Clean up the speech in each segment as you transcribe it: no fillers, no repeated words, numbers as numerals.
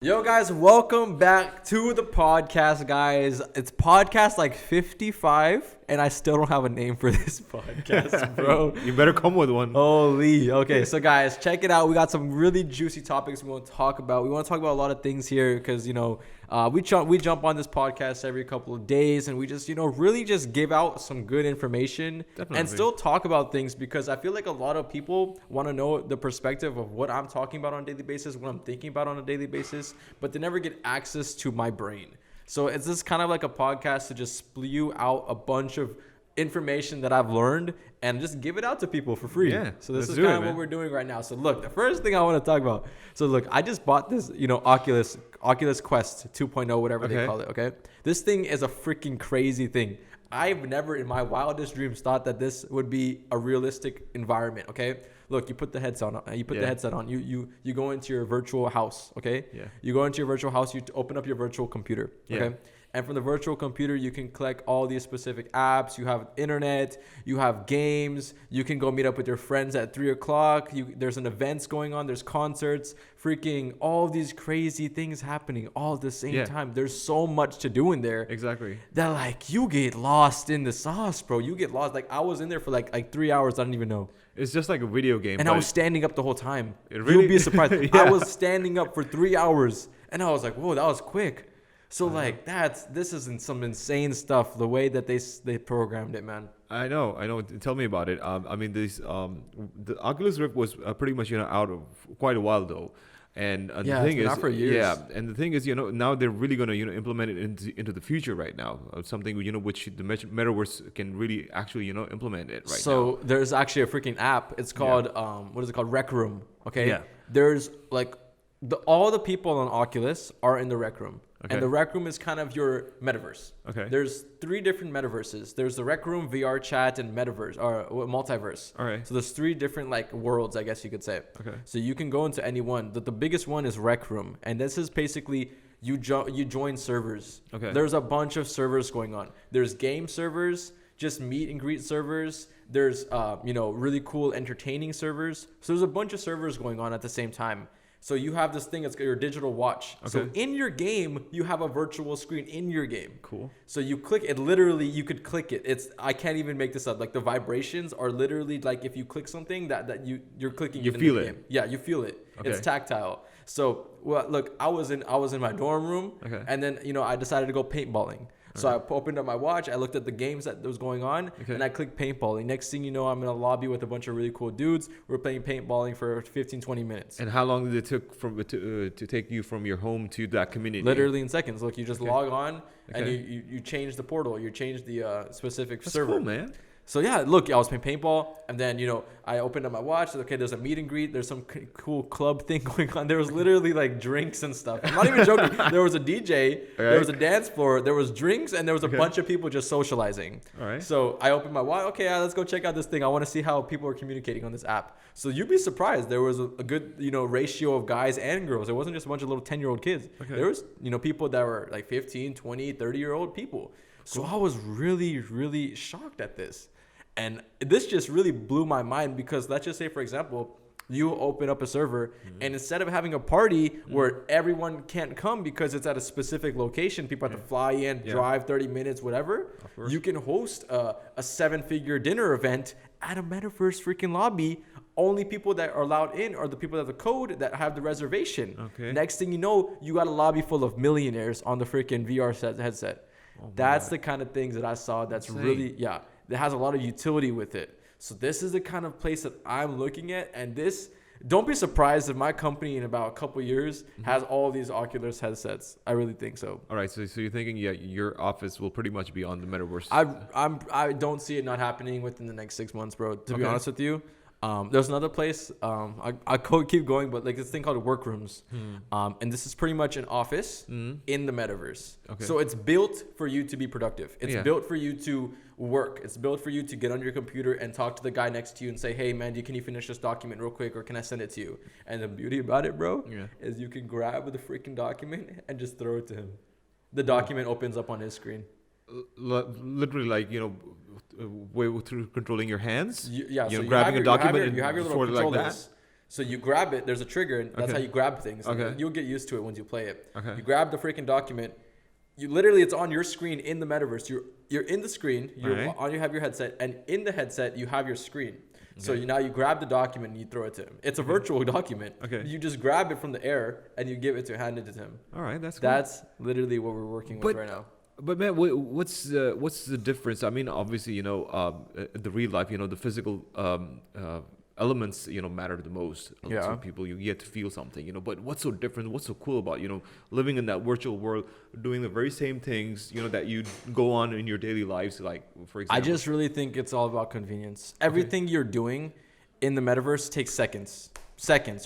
Yo guys, welcome back to the podcast, guys. It's podcast like 55 and I still don't have a name for this podcast, bro. You better come with one. Holy. Okay, so guys, check it out. We got some really juicy topics we want to talk about. We want to talk about a lot of things here because, we jump on this podcast every couple of days and we just, really just give out some good information. Definitely. And still talk about things because I feel like a lot of people want to know the perspective of what I'm talking about on a daily basis, what I'm thinking about on a daily basis, but they never get access to my brain. So it's just kind of like a podcast to just spew out a bunch of information that I've learned and just give it out to people for free. Yeah, so this is kind of what we're doing right now. So look, the first thing I want to talk about. So look, I just bought this, Oculus Quest 2.0, whatever they call it. Okay. This thing is a freaking crazy thing. I've never in my wildest dreams thought that this would be a realistic environment. Okay. Look, you put the headset on. The headset on. You go into your virtual house. Okay. Yeah. You go into your virtual house. You open up your virtual computer. Okay. Yeah. And from the virtual computer, you can collect all these specific apps. You have internet. You have games. You can go meet up with your friends at 3 o'clock. There's an events going on. There's concerts. Freaking all these crazy things happening all at the same time. There's so much to do in there. Exactly. That like you get lost in the sauce, bro. You get lost. Like I was in there for like 3 hours. I don't even know. It's just like a video game. And I was standing up the whole time. Really? You'll be surprised. Yeah. I was standing up for 3 hours. And I was like, whoa, that was quick. So this is some insane stuff. The way that they programmed it, man. I know. Tell me about it. The Oculus Rift was pretty much out of quite a while though, and the thing it's been is, out for years. yeah, and the thing is, now they're really gonna implement it into the future right now. Something which the MetaVerse can really actually implement it right now. So there's actually a freaking app. It's called what is it called? Rec Room. Okay. Yeah. There's like all the people on Oculus are in the Rec Room. Okay. And the Rec Room is kind of your metaverse. Okay. There's 3 different metaverses. There's the Rec Room, VR chat, and metaverse or multiverse. All right. So there's 3 different like worlds, I guess you could say. Okay. So you can go into any one. The biggest one is Rec Room, and this is basically you join servers. Okay. There's a bunch of servers going on. There's game servers, just meet and greet servers. There's really cool entertaining servers. So there's a bunch of servers going on at the same time. So you have this thing that's your digital watch. Okay. So in your game, you have a virtual screen in your game. Cool. So you click it. Literally, you could click it. I can't even make this up. Like the vibrations are literally like if you click something that you're clicking. You feel it. Game. Yeah, you feel it. Okay. It's tactile. So look, I was in my dorm room, and then I decided to go paintballing. So I opened up my watch, I looked at the games that was going on, and I clicked paintballing. Next thing you know, I'm in a lobby with a bunch of really cool dudes. We're playing paintballing for 15, 20 minutes. And how long did it take to take you from your home to that community? Literally in seconds. Look, you just log on, and you change the portal. You change the specific server. That's cool, man. So yeah, look, I was playing paintball, and then I opened up my watch. Okay, there's a meet and greet. There's some cool club thing going on. There was literally like drinks and stuff. I'm not even joking. There was a DJ. There was a dance floor. There was drinks, and there was a bunch of people just socializing. All right. So I opened my watch. Okay, let's go check out this thing. I want to see how people are communicating on this app. So you'd be surprised. There was a good ratio of guys and girls. It wasn't just a bunch of little 10-year-old kids. Okay. There was people that were like 15, 20, 30-year-old people. So I was really, really shocked at this. And this just really blew my mind because let's just say, for example, you open up a server and instead of having a party where everyone can't come because it's at a specific location, people have to fly in, drive 30 minutes, whatever, you can host a 7-figure dinner event at a MetaVerse freaking lobby. Only people that are allowed in are the people that have the code that have the reservation. Okay. Next thing you know, you got a lobby full of millionaires on the freaking VR headset. That's the kind of things that I saw that's really, that has a lot of utility with it. So this is the kind of place that I'm looking at. And don't be surprised if my company in about a couple of years has all these Oculus headsets. I really think so. All right. So you're thinking, your office will pretty much be on the MetaVerse. I don't see it not happening within the next 6 months, bro. To be honest with you. There's another place. I keep going, but like this thing called workrooms. And this is pretty much an office in the MetaVerse. Okay. So it's built for you to be productive. It's built for you to work. It's built for you to get on your computer and talk to the guy next to you and say, hey man, can you finish this document real quick or can I send it to you? And the beauty about it, bro, is you can grab the freaking document and just throw it to him. The document opens up on his screen. Literally like, way through controlling your hands? So grabbing a document you have your little control like device. So you grab it. There's a trigger, and that's how you grab things. Okay. You'll get used to it once you play it. Okay. You grab the freaking document. You literally, it's on your screen in the metaverse. You're in the screen. You have your headset, and in the headset you have your screen. Okay. So now you grab the document and you throw it to him. It's a virtual document. Okay. You just grab it from the air and you give it to hand it to him. All right, that's cool. That's literally what we're working with right now. But man, what's the difference? I mean, obviously, the real life, the physical elements, matter the most to people. You get to feel something, But what's so different? What's so cool about, living in that virtual world, doing the very same things, that you go on in your daily lives, like for example. I just really think it's all about convenience. Everything you're doing in the metaverse takes seconds.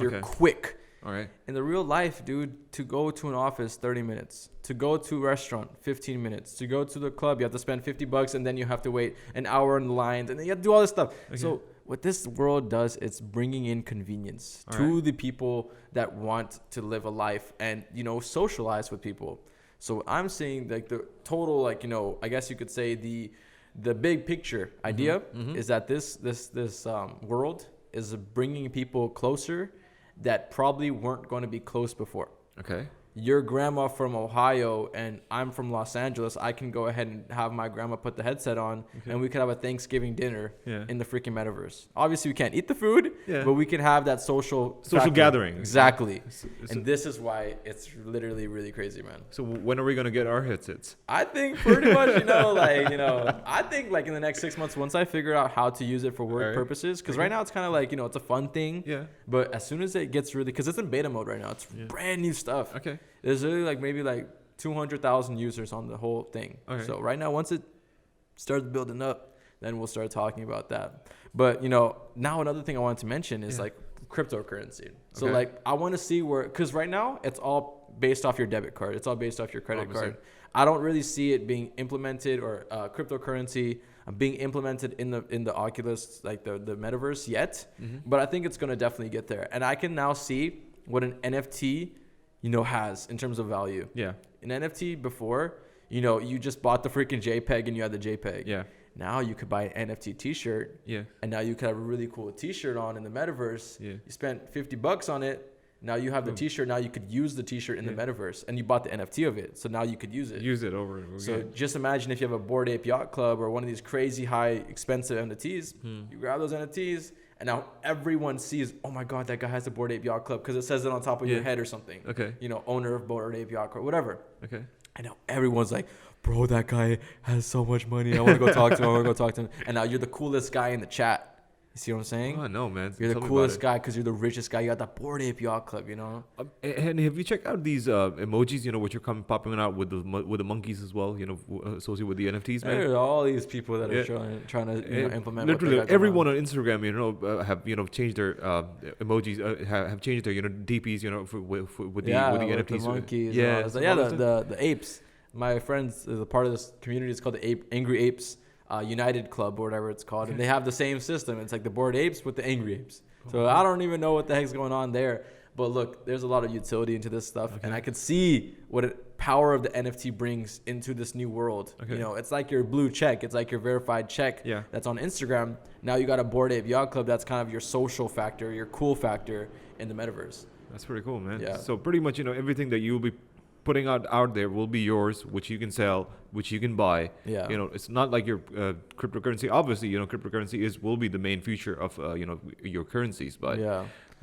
You're quick. All right. In the real life, dude, to go to an office, 30 minutes. To go to a restaurant, 15 minutes. To go to the club, you have to spend $50 and then you have to wait an hour in the lines and then you have to do all this stuff. Okay. So what this world does, it's bringing in convenience to the people that want to live a life and, socialize with people. So I'm saying like the total, I guess you could say the big picture idea is that this world is bringing people closer that probably weren't going to be close before. Okay. Your grandma from Ohio and I'm from Los Angeles, I can go ahead and have my grandma put the headset on and we could have a Thanksgiving dinner in the freaking metaverse. Obviously, we can't eat the food, but we can have that social gathering. Exactly. And this is why it's literally really crazy, man. So when are we going to get our headsets? I think pretty much, I think like in the next 6 months, once I figure out how to use it for work purposes, because right now it's kind of like, it's a fun thing. Yeah. But as soon as it gets really, because it's in beta mode right now, it's brand new stuff. Okay. There's really maybe 200,000 users on the whole thing. Okay. So right now, once it starts building up, then we'll start talking about that. But, now another thing I wanted to mention is cryptocurrency. So I want to see because right now it's all based off your debit card. It's all based off your credit card. I don't really see it being implemented or cryptocurrency being implemented in the Oculus, like the metaverse yet. But I think it's going to definitely get there. And I can now see what an NFT has in terms of value. Yeah. An NFT before, you just bought the freaking JPEG and you had the JPEG. Yeah. Now you could buy an NFT t-shirt. Yeah. And now you could have a really cool t-shirt on in the metaverse. Yeah. You spent $50 on it. Now you have the t-shirt. Now you could use the t-shirt in the metaverse and you bought the NFT of it. So now you could use it. Use it over and over again. So just imagine if you have a Bored Ape Yacht Club or one of these crazy high expensive NFTs, you grab those NFTs. And now everyone sees, oh my God, that guy has a Bored Ape Yacht Club because it says it on top of your head or something. Okay. Owner of Bored Ape Yacht Club, whatever. Okay. And now everyone's like, bro, that guy has so much money. I want to go talk to him. And now you're the coolest guy in the chat. You see what I'm saying? Oh, no, man. You're the coolest guy because you're the richest guy. You got that Bored Ape Yacht Club, And have you checked out these emojis, which are popping out with the monkeys as well, associated with the NFTs, man? There are all these people that are trying to implement. Literally, everyone on Instagram, have changed their emojis, have changed their DPs, with the NFTs. The monkeys. Yeah, the apes. My friends is a part of this community. It's called the Angry Apes. United Club or whatever it's called, and they have the same system. It's like the Bored Apes with the Angry Apes. So I don't even know what the heck's going on there. But look, there's a lot of utility into this stuff, and I could see what power of the NFT brings into this new world. Okay. It's like your blue check. It's like your verified check that's on Instagram. Now you got a Bored Ape Yacht Club. That's kind of your social factor, your cool factor in the metaverse. That's pretty cool, man. Yeah. So pretty much, everything that you'll be putting out there will be yours, which you can sell, which you can buy. Yeah. It's not like your cryptocurrency. Obviously, cryptocurrency will be the main feature of your currencies, but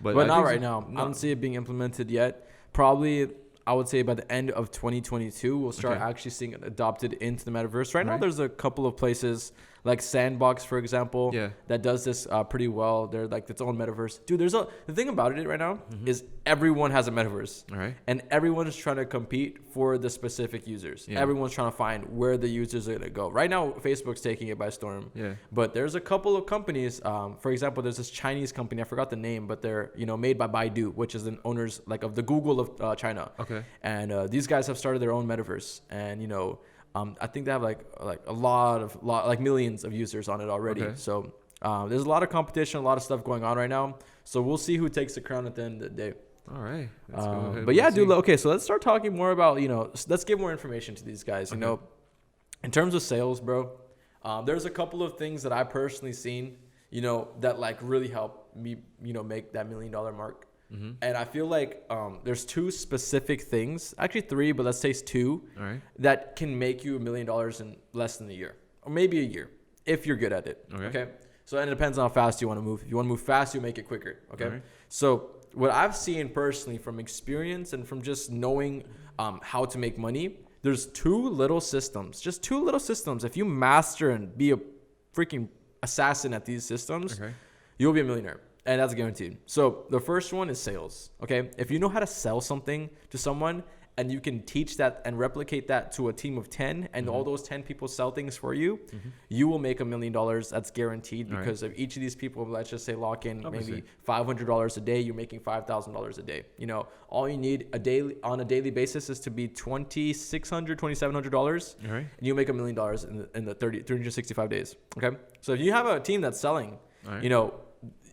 not right now. I don't see it being implemented yet. Probably, I would say by the end of 2022, we'll start actually seeing it adopted into the metaverse. Right now, there's a couple of places like Sandbox, for example, that does this pretty well. They're like its own metaverse. Dude, the thing about it right now is everyone has a metaverse. All right. And everyone is trying to compete for the specific users. Yeah. Everyone's trying to find where the users are going to go. Right now, Facebook's taking it by storm. Yeah. But there's a couple of companies. For example, there's this Chinese company. I forgot the name, but they're made by Baidu, which is the owners of the Google of China. Okay. And these guys have started their own metaverse. And I think they have like a lot millions of users on it already. Okay. So there's a lot of competition, a lot of stuff going on right now. So we'll see who takes the crown at the end of the day. All right. But yeah, dude. Okay, so let's start talking more about let's give more information to these guys. In terms of sales, bro. There's a couple of things that I personally seen. that like really help me, make that $1 million mark. And I feel like there's two specific things, actually three, but let's say it's two, that can make you $1 million in less than a year, or maybe a year, if you're good at it. Okay. So and it depends on how fast you want to move. If you want to move fast, you make it quicker. Okay. So what I've seen personally from experience and from just knowing how to make money, there's just two little systems. If you master and be a freaking assassin at these systems, you'll be a millionaire. And that's guaranteed. So the first one is sales. Okay. If you know how to sell something to someone and you can teach that and replicate that to a team of 10 and all those 10 people sell things for you, you will make $1 million. That's guaranteed because of each of these people, let's just say lock in maybe $500 a day. You're making $5,000 a day. All you need on a daily basis is to be $2,600, $2,700 and you'll make $1 million in the 365 days. Okay. So if you have a team that's selling,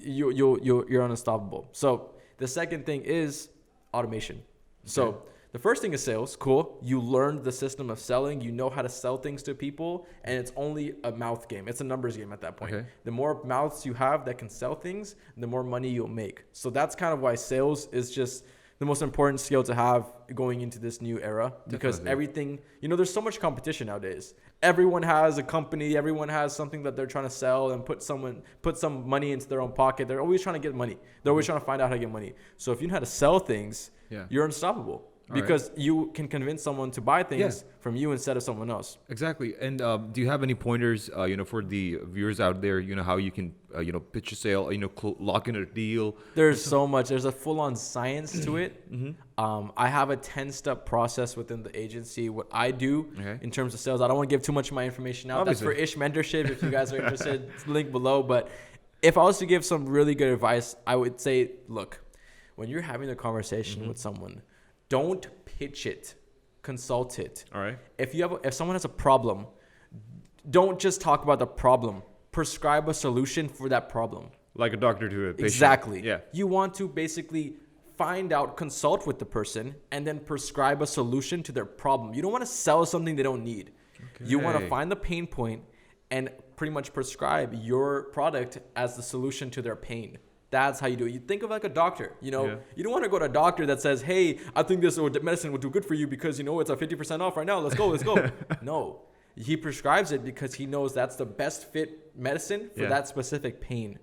you're unstoppable. So the second thing is automation. So the first thing is sales. Cool. You learned the system of selling. You know how to sell things to people, and it's only a mouth game. It's a numbers game at that point. The more mouths you have that can sell things, the more money you'll make. So that's kind of why sales is just the most important skill to have going into this new era, because everything, there's so much competition nowadays. Everyone has a company, everyone has something that they're trying to sell and put some money into their own pocket. They're always trying to get money. They're always trying to find out how to get money. So if you know how to sell things, you're unstoppable. Because you can convince someone to buy things from you instead of someone else. Exactly. And do you have any pointers, for the viewers out there, how you can, pitch a sale, lock in a deal? There's so much. There's a full-on science to it. I have a 10-step process within the agency. What I do in terms of sales, I don't want to give too much of my information out. Obviously. That's for Ishmentorship. If you guys are interested, it's linked below. But if I was to give some really good advice, I would say, look, when you're having a conversation with someone, don't pitch it, consult it. All right. If someone has a problem, don't just talk about the problem. Prescribe a solution for that problem. Like a doctor to a patient. Exactly. Yeah. You want to basically find out, consult with the person, and then prescribe a solution to their problem. You don't want to sell something they don't need. You want to find the pain point and pretty much prescribe your product as the solution to their pain. That's how you do it. You think of like a doctor, you don't want to go to a doctor that says, hey, I think this medicine will do good for you because, it's a 50% off right now. Let's go. No, he prescribes it because he knows that's the best fit medicine for that specific pain.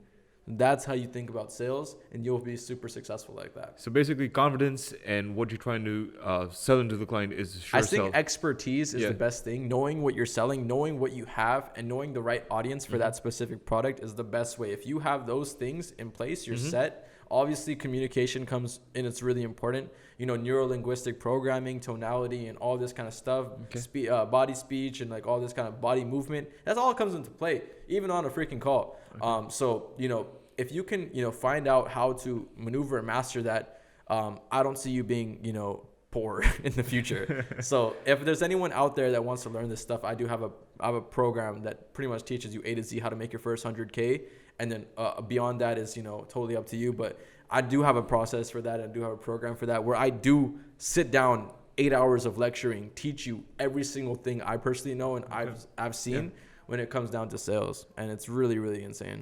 That's how you think about sales, and you'll be super successful like that. So basically confidence and what you're trying to sell into the client is sure. I think expertise is the best thing. Knowing what you're selling, knowing what you have, and knowing the right audience for that specific product is the best way. If you have those things in place, you're set. Obviously, communication comes in. It's really important. Neuro-linguistic programming, tonality, and all this kind of stuff. Body speech and like all this kind of body movement. That's all comes into play, even on a freaking call. So, if you can, find out how to maneuver and master that, I don't see you being, poor in the future. So if there's anyone out there that wants to learn this stuff, I have a program that pretty much teaches you A to Z how to make your first 100K. And then beyond that is, totally up to you. But I do have a process for that. I do have a program for that where I do sit down 8 hours of lecturing, teach you every single thing I personally know and I've seen when it comes down to sales. And it's really, really insane.